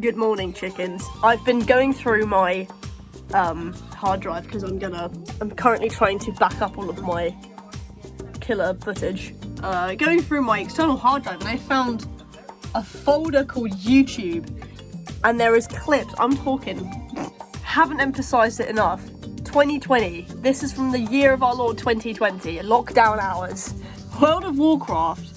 Good morning, chickens. I've been going through my hard drive because I'm currently trying to back up all of my killer footage. Going through my external hard drive, and I found a folder called YouTube, and there is clips. I'm talking, haven't emphasized it enough. 2020. This is from the year of our Lord 2020. Lockdown hours. World of Warcraft.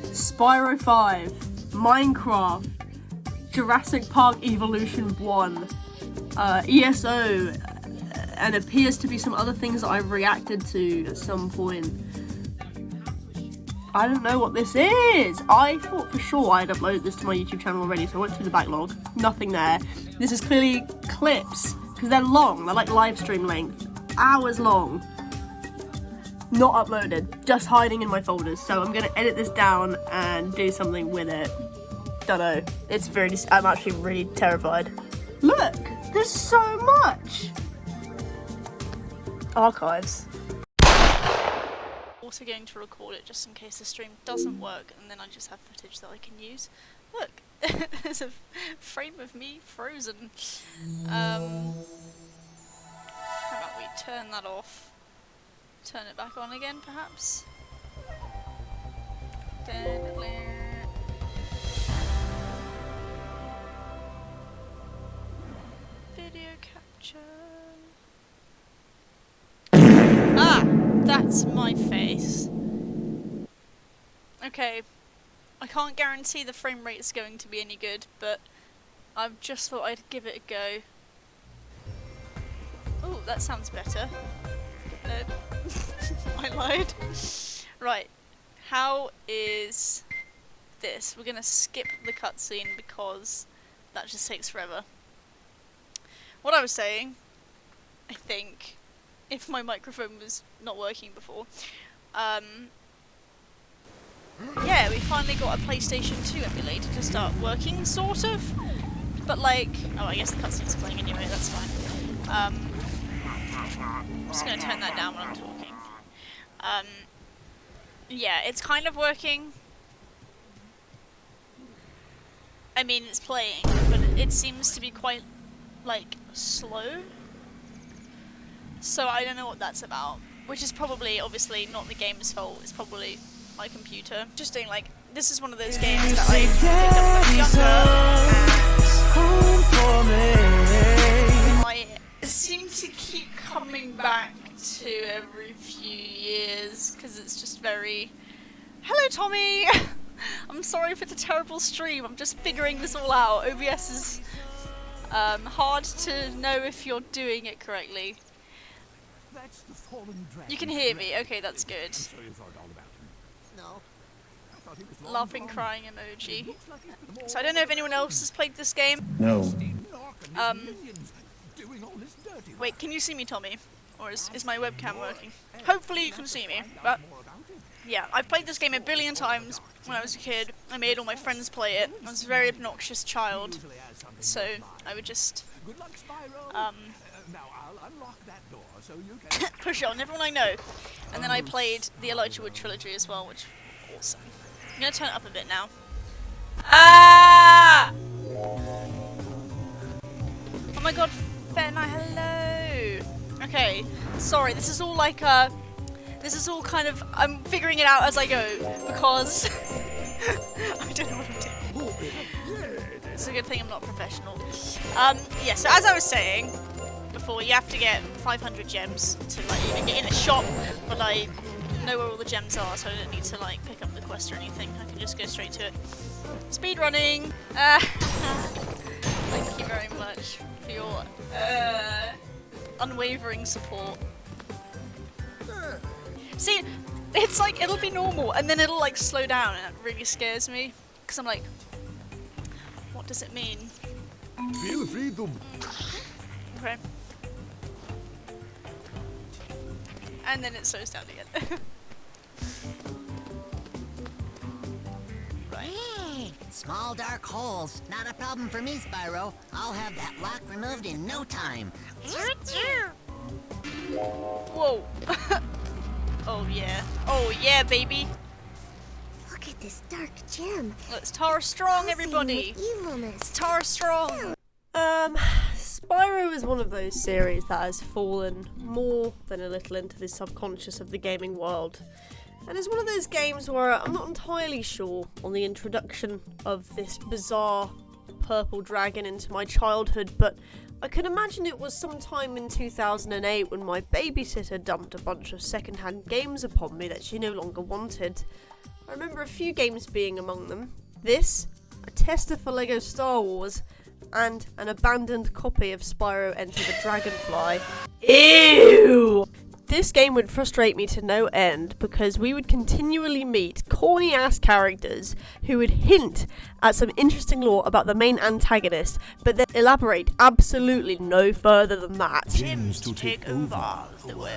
Spyro 5. Minecraft. Jurassic Park Evolution 1. ESO. And appears to be some other things that I've reacted to at some point. I don't know what this is. I thought for sure I'd uploaded this to my YouTube channel already, so I went through the backlog. Nothing there. This is clearly clips, because they're long. They're like live stream length. Hours long. Not uploaded. Just hiding in my folders. So I'm going to edit this down and do something with it. Don't know. It's very... I'm actually really terrified. Look! There's so much! Archives. Also going to record it just in case the stream doesn't work, and then I just have footage that I can use. Look, there's a frame of me frozen. How about we turn that off? Turn it back on again, perhaps? Video capture. Ah! That's my face. Okay, I can't guarantee the frame rate is going to be any good, but I've just thought I'd give it a go. Oh, that sounds better. No, I lied. Right, how is this? We're gonna skip the cutscene because that just takes forever. What I was saying, I think, if my microphone was not working before. Yeah, we finally got a PlayStation 2 emulator to start working, sort of. But like, oh, I guess the cutscene's playing anyway, that's fine. I'm just gonna turn that down when I'm talking. Yeah, it's kind of working. I mean, it's playing, but it seems to be quite, like, slow. So I don't know what that's about, which is probably, obviously, not the game's fault, it's probably my computer. Just doing, like, this is one of those games that I picked up when I was younger, and I seem to keep coming back to every few years, because it's just very... Hello, Tommy! I'm sorry for the terrible stream, I'm just figuring this all out. OBS is hard to know if you're doing it correctly. You can hear me, okay, that's good. Laughing, crying emoji. So I don't know if anyone else has played this game. No. Wait, can you see me, Tommy? Or is my webcam working? Hopefully you can see me, but... Yeah, I've played this game a billion times when I was a kid. I made all my friends play it. I was a very obnoxious child, so I would just... push it on everyone I know. And then I played the Elijah Wood trilogy as well, which was awesome. I'm gonna turn it up a bit now. Ah! Oh my god, Fenna, hello! Okay, sorry, this is all like this is all kind of, I'm figuring it out as I go, because I don't know what I'm doing. It's a good thing I'm not professional. Yeah, so as I was saying before, you have to get 500 gems to like even get in a shop, but I know where all the gems are, so I don't need to like pick up the quest or anything. I can just go straight to it. Speedrunning! Thank you very much for your unwavering support. See, it's like, it'll be normal, and then it'll like slow down, and it really scares me, because I'm like, what does it mean? Feel free to... Okay. And then it slows down again. Right. Hey, small dark holes. Not a problem for me, Spyro. I'll have that lock removed in no time. Whoa. Oh yeah. Oh yeah, baby. Look at this dark gem. Let's Tara strong, everybody. Evilness. Tara strong. Spyro is one of those series that has fallen more than a little into the subconscious of the gaming world. And it's one of those games where I'm not entirely sure on the introduction of this bizarre purple dragon into my childhood, but I can imagine it was sometime in 2008 when my babysitter dumped a bunch of second-hand games upon me that she no longer wanted. I remember a few games being among them. This, a tester for LEGO Star Wars, and an abandoned copy of Spyro Enter the Dragonfly. Ew! This game would frustrate me to no end because we would continually meet corny ass characters who would hint at some interesting lore about the main antagonist, but then elaborate absolutely no further than that. Gems to take over the world.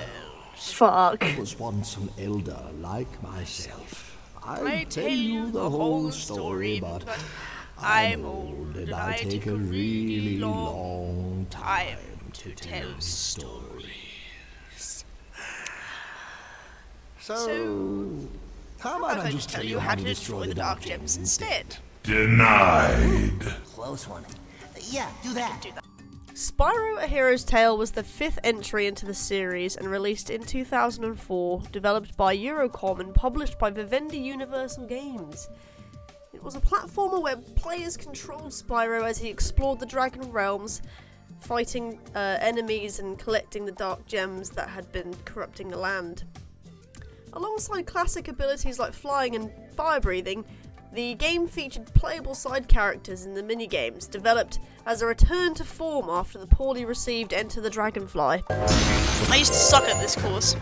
Fuck. I was once an elder like myself. I'll tell you the whole story, but I'm old and I take a really long time to tell stories. So, how about I just tell you how to destroy the dark gems instead? Denied. Close one. Yeah, do that. Spyro A Hero's Tale was the 5th entry into the series and released in 2004, developed by Eurocom and published by Vivendi Universal Games. It was a platformer where players controlled Spyro as he explored the Dragon Realms, fighting enemies and collecting the dark gems that had been corrupting the land. Alongside classic abilities like flying and fire breathing, the game featured playable side characters in the minigames, developed as a return to form after the poorly received Enter the Dragonfly. I used to suck at this course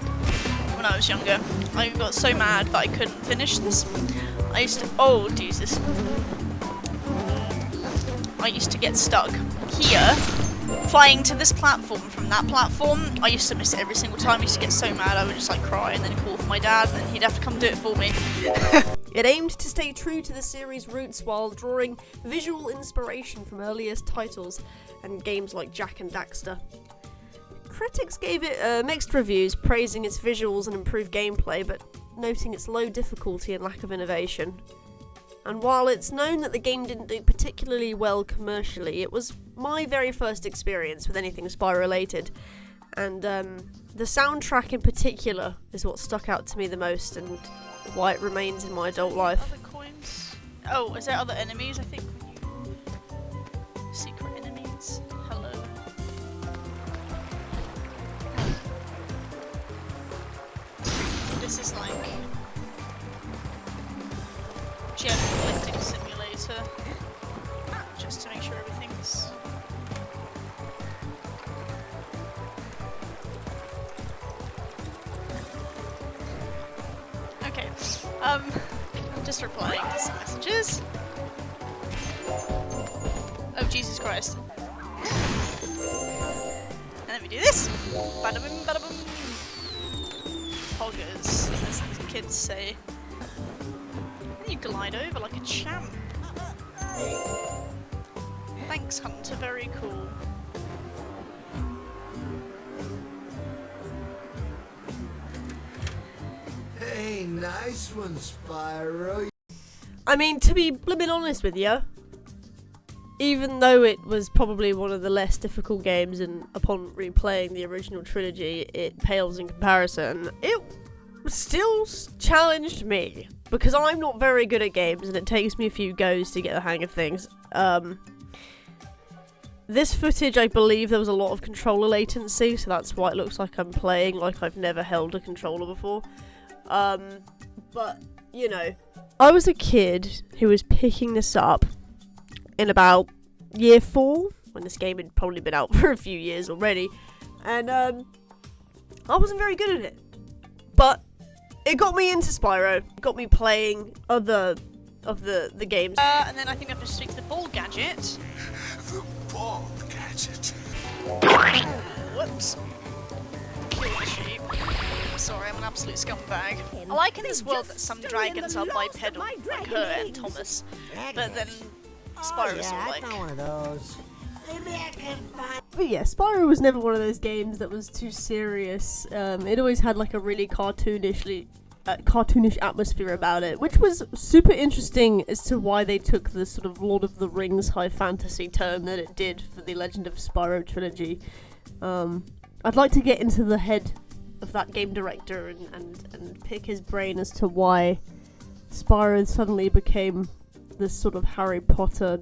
when I was younger. I got so mad that I couldn't finish this. I used to... Oh, Jesus. I used to get stuck here, flying to this platform from that platform. I used to miss it every single time. I used to get so mad I would just like cry and then call for my dad and then he'd have to come do it for me. It aimed to stay true to the series' roots while drawing visual inspiration from earliest titles and games like Jak and Daxter. Critics gave it mixed reviews, praising its visuals and improved gameplay, but noting its low difficulty and lack of innovation. And while it's known that the game didn't do particularly well commercially, it was my very first experience with anything Spyro related, and the soundtrack in particular is what stuck out to me the most and why it remains in my adult life. Other coins? Oh, is there other enemies? I think secret enemies. Hello. This is like gem collecting simulator, just to make sure everything's. Okay, just replying to some messages. Oh, Jesus Christ. And then we do this. Bada bim, bada bum. Poggers, as the kids say. And you glide over like a champ. Thanks, Hunter, very cool. Hey, nice one, Spyro. I mean, to be blimmin' honest with you, even though it was probably one of the less difficult games, and upon replaying the original trilogy, it pales in comparison, it still challenged me, because I'm not very good at games, and it takes me a few goes to get the hang of things. This footage, I believe there was a lot of controller latency, so that's why it looks like I'm playing like I've never held a controller before. But, you know, I was a kid who was picking this up in about year 4, when this game had probably been out for a few years already, and I wasn't very good at it, but it got me into Spyro, it got me playing other of the games. And then I think I have to speak to the ball gadget. The ball gadget. Whoops. Kill the sheep. Sorry, I'm an absolute scumbag. I like in this world that some dragons are bipedal, like her and Thomas, but then Spyro's all like... one of those. But yeah, Spyro was never one of those games that was too serious. It always had like a really cartoonishly cartoonish atmosphere about it, which was super interesting as to why they took the sort of Lord of the Rings high fantasy turn that it did for the Legend of Spyro trilogy. I'd like to get into the head of that game director and pick his brain as to why Spyro suddenly became this sort of Harry Potter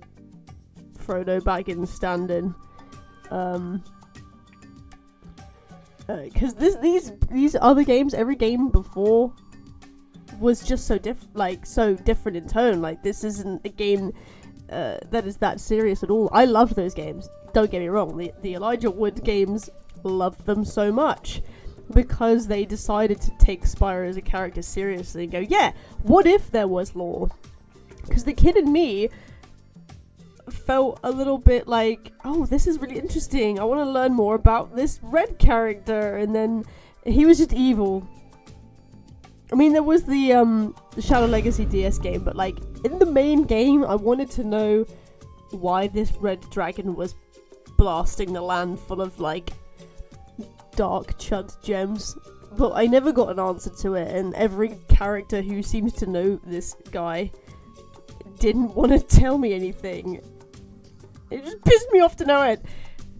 Frodo Baggins stand-in. Because these other games, every game before was just so different in tone. Like, this isn't a game that is that serious at all. I love those games. Don't get me wrong. The Elijah Wood games, loved them so much because they decided to take Spyro as a character seriously and go, yeah, what if there was lore? Because the kid in me felt a little bit like, oh, this is really interesting. I want to learn more about this red character. And then he was just evil. I mean, there was the Shadow Legacy DS game, but like in the main game, I wanted to know why this red dragon was blasting the land full of like dark chud gems. But I never got an answer to it, and every character who seems to know this guy didn't want to tell me anything. It just pissed me off to no end.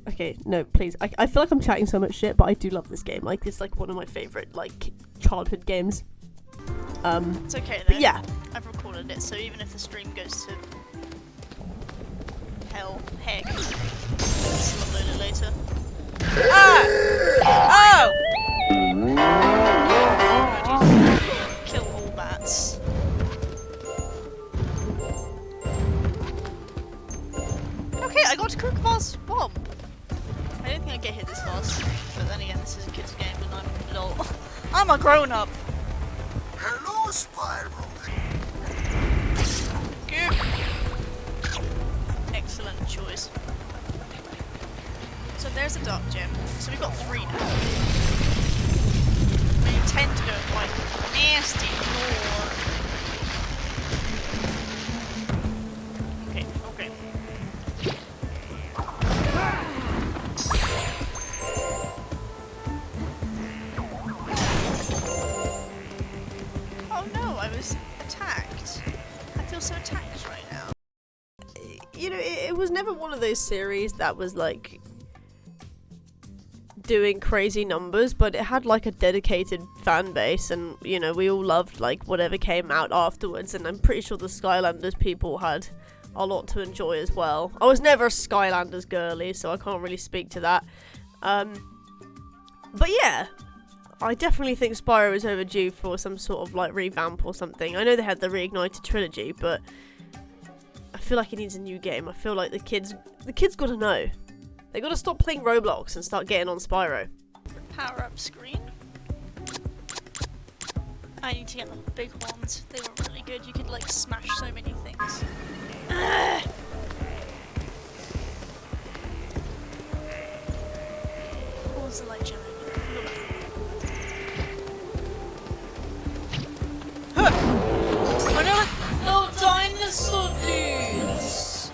Okay, no, please. I feel like I'm chatting so much shit, but I do love this game. Like, it's like one of my favourite, like, childhood games. It's okay then. Yeah. I've recorded it, so even if the stream goes to heck, I'll still upload it later. Ah! Oh! Kill all bats. Okay, I got to cook fast bomb. I don't think I'd get hit this fast, but then again, this is a kid's game and I'm lol. I'm a grown up. Hello, Spyro. Good. Excellent choice. So there's a dark gem. So we've got 3 now. We intend to go and fight nasty more. Okay, okay. Oh no, I was attacked. I feel so attacked right now. You know, it was never one of those series that was like doing crazy numbers, but it had like a dedicated fan base, and you know, we all loved like whatever came out afterwards, and I'm pretty sure the Skylanders people had a lot to enjoy as well. I was never a Skylanders girly, so I can't really speak to that. But yeah, I definitely think Spyro is overdue for some sort of like revamp or something. I know they had the Reignited trilogy, but I feel like it needs a new game. I feel like the kids gotta know. They gotta stop playing Roblox and start getting on Spyro. Power up screen. I need to get the big ones. They were really good. You could like smash so many things. What was the light gem? Oh, dinosaur dudes!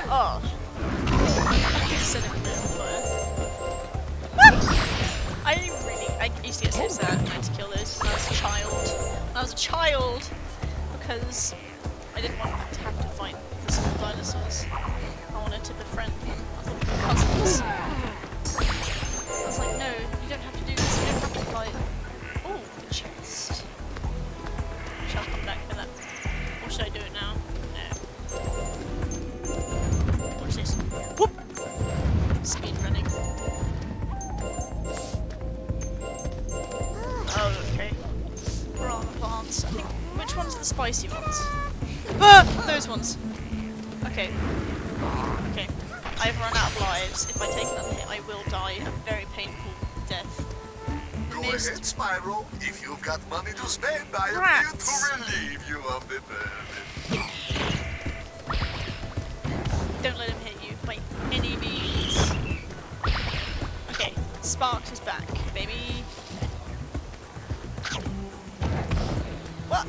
Oh. I set everything on fire. I used to get so sad when I had to kill those when I was a child. When I was a child, because I didn't want to have to fight the small dinosaurs. I wanted to befriend them. I thought we were cousins. I was like, no, you don't have to do this, you don't have to fight. Oh, the chest. Shall I come back for that? Or should I do it now? No. Watch this. Whoop! Speed running. Oh, okay. Piranha plants. I think, which ones are the spicy ones? Ah! Those ones. Okay. Okay. I've run out of lives. If I take another hit, I will die a very painful death. Go ahead, Spyro. If you've got money to spend, I am Rats. here to relieve you of the burden. Don't let him hit you by any means. Okay, Sparks is back, baby. What?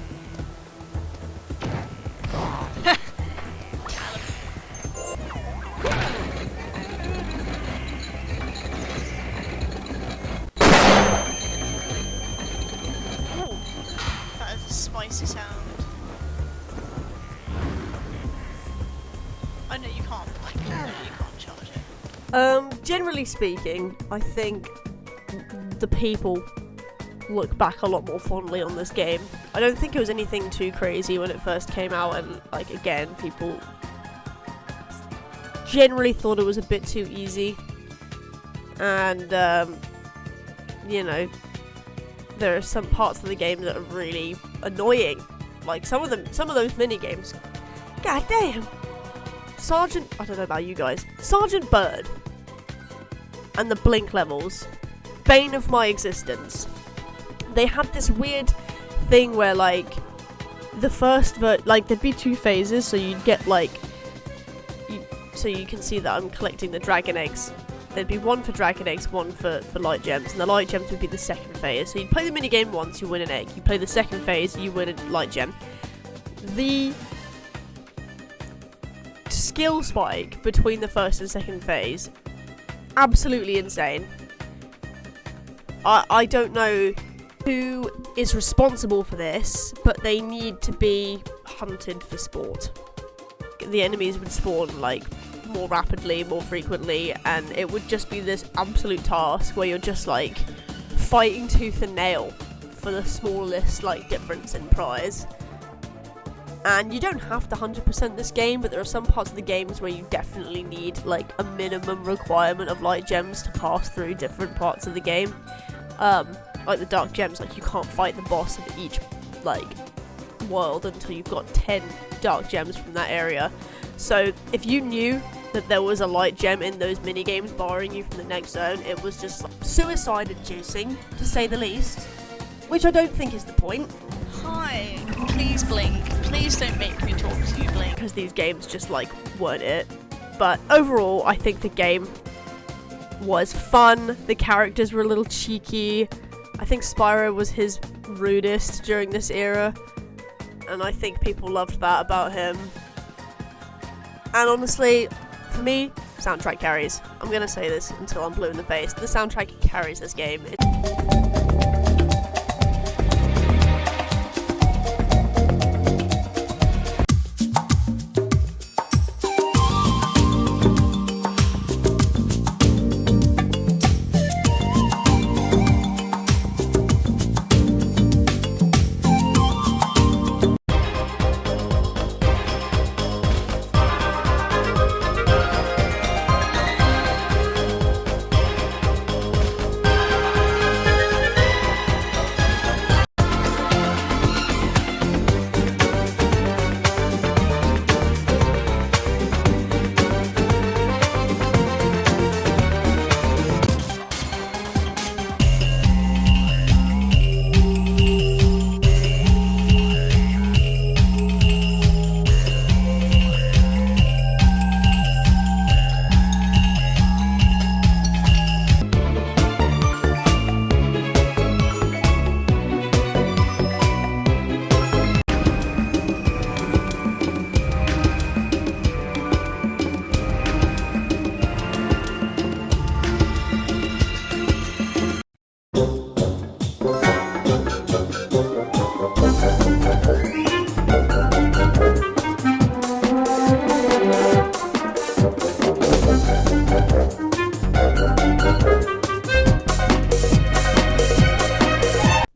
I know you can't, like, you can't charge it. Generally speaking, I think the people look back a lot more fondly on this game. I don't think it was anything too crazy when it first came out, and like again, people generally thought it was a bit too easy. And you know, there are some parts of the game that are really annoying. Like some of those mini games. God damn. I don't know about you guys. Sergeant Bird and the Blink levels, bane of my existence. They had this weird thing where like the first like there'd be two phases, so you'd get like so you can see that I'm collecting the dragon eggs. There'd be one for dragon eggs, one for light gems, and the light gems would be the second phase. So you'd play the mini game once, you win an egg. You play the second phase, you win a light gem. The skill spike between the first and second phase, absolutely insane. I don't know who is responsible for this, but they need to be hunted for sport. The enemies would spawn like more rapidly, more frequently, and it would just be this absolute task where you're just like fighting tooth and nail for the smallest like difference in prize. And you don't have to 100% this game, but there are some parts of the games where you definitely need like a minimum requirement of light gems to pass through different parts of the game. Like the dark gems, like you can't fight the boss of each like world until you've got 10 dark gems from that area. So if you knew that there was a light gem in those mini games barring you from the next zone, it was just like, suicide inducing, to say the least. Which I don't think is the point. Hi, please Blink. Please don't make me talk to you, Blink. Because these games just like weren't it. But overall, I think the game was fun. The characters were a little cheeky. I think Spyro was his rudest during this era, and I think people loved that about him. And honestly, for me, soundtrack carries. I'm gonna say this until I'm blue in the face. The soundtrack carries this game.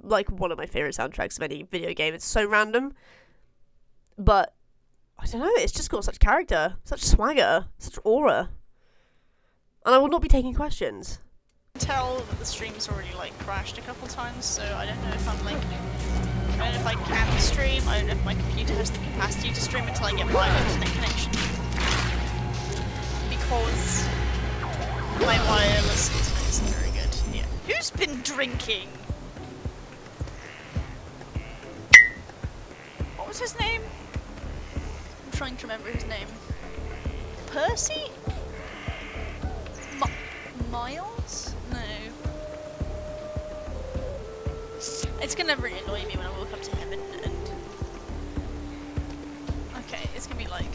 Like one of my favorite soundtracks of any video game. It's so random, but I don't know, it's just got such character, such swagger, such aura, and I will not be taking questions. I can tell that the stream's already like crashed a couple times, so I don't know if I'm like, I don't know if I can stream, I don't know if my computer has the capacity to stream until I get my internet connection, because my wireless internet isn't very good. Yeah. Who's been drinking? What was his name? I'm trying to remember his name. Percy? Miles? No. It's gonna really annoy me when I walk up to him and... Okay, it's gonna be like...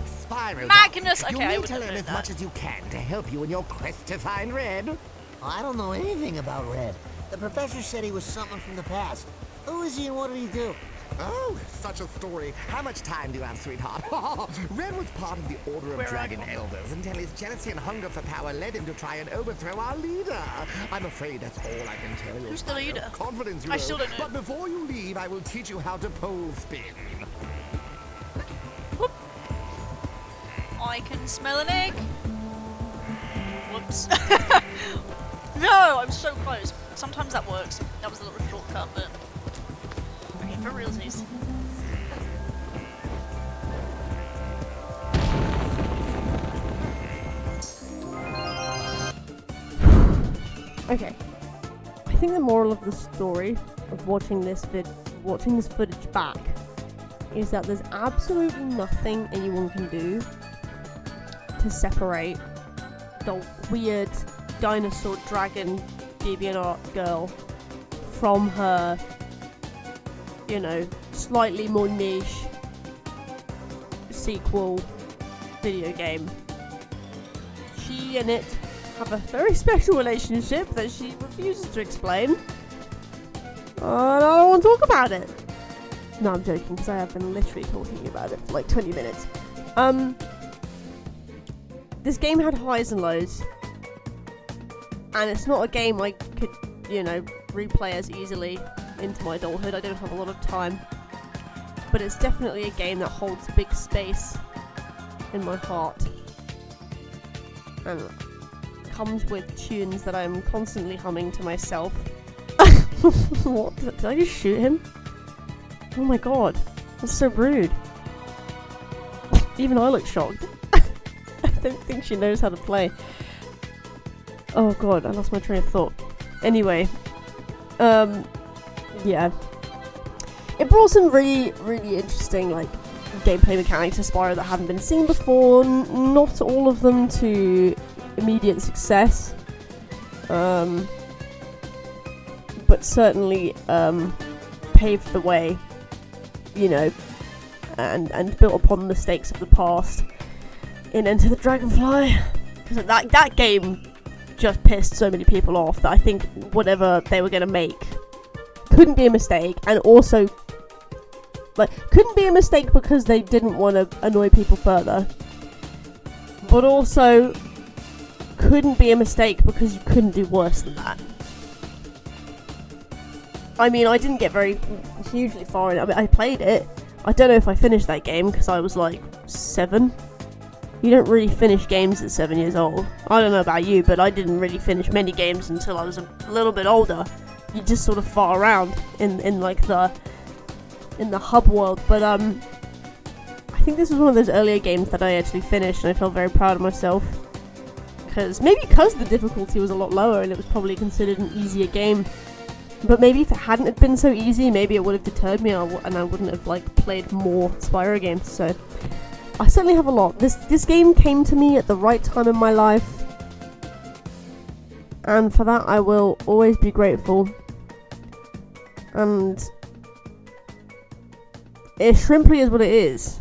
Spyro, Magnus! Okay, you I need wouldn't to have learn known as that. much as you can to help you in your quest to find Red. I don't know anything about Red. The professor said he was something from the past. Who is he and what did he do? Oh, such a story. How much time do you have, sweetheart? Red was part of the Order of Where Dragon are you? Elders until his jealousy and hunger for power led him to try and overthrow our leader. I'm afraid that's all I can tell you. Who's the leader? Confidence, you I know. still don't know. But before you leave, I will teach you how to pole spin. Whoop. I can smell an egg. Whoops. No, I'm so close. Sometimes that works. That was a little shortcut, but okay, for realsies. Okay. I think the moral of the story of watching this footage back is that there's absolutely nothing anyone can do to separate the weird dinosaur dragon DeviantArt girl from her, you know, slightly more niche sequel video game. She and it have a very special relationship that she refuses to explain. I don't want to talk about it. No, I'm joking, because I have been literally talking about it for like 20 minutes. This game had highs and lows. And it's not a game I could, you know, replay as easily into my adulthood. I don't have a lot of time. But it's definitely a game that holds big space in my heart. And comes with tunes that I'm constantly humming to myself. What? Did I just shoot him? Oh my god. That's so rude. Even I look shocked. I don't think she knows how to play. Oh god, I lost my train of thought. Anyway. Yeah. It brought some really, really interesting, like, gameplay mechanics to Spyro that haven't been seen before. Not all of them to immediate success. But certainly, paved the way, you know, and built upon the mistakes of the past in Enter the Dragonfly. Because that game just pissed so many people off that I think whatever they were going to make couldn't be a mistake, and also couldn't be a mistake because they didn't want to annoy people further, but also couldn't be a mistake because you couldn't do worse than that. I mean, I didn't get very hugely far in it. I mean, I played it. I don't know if I finished that game because I was like 7. You don't really finish games at 7 years old. I don't know about you, but I didn't really finish many games until I was a little bit older. You just sort of fart around in like the hub world. But I think this was one of those earlier games that I actually finished, and I felt very proud of myself. Because the difficulty was a lot lower, and it was probably considered an easier game. But maybe if it hadn't have been so easy, maybe it would have deterred me, and I wouldn't have played more Spyro games. So I certainly have a lot. This game came to me at the right time in my life, and for that I will always be grateful. And it shrimply is what it is.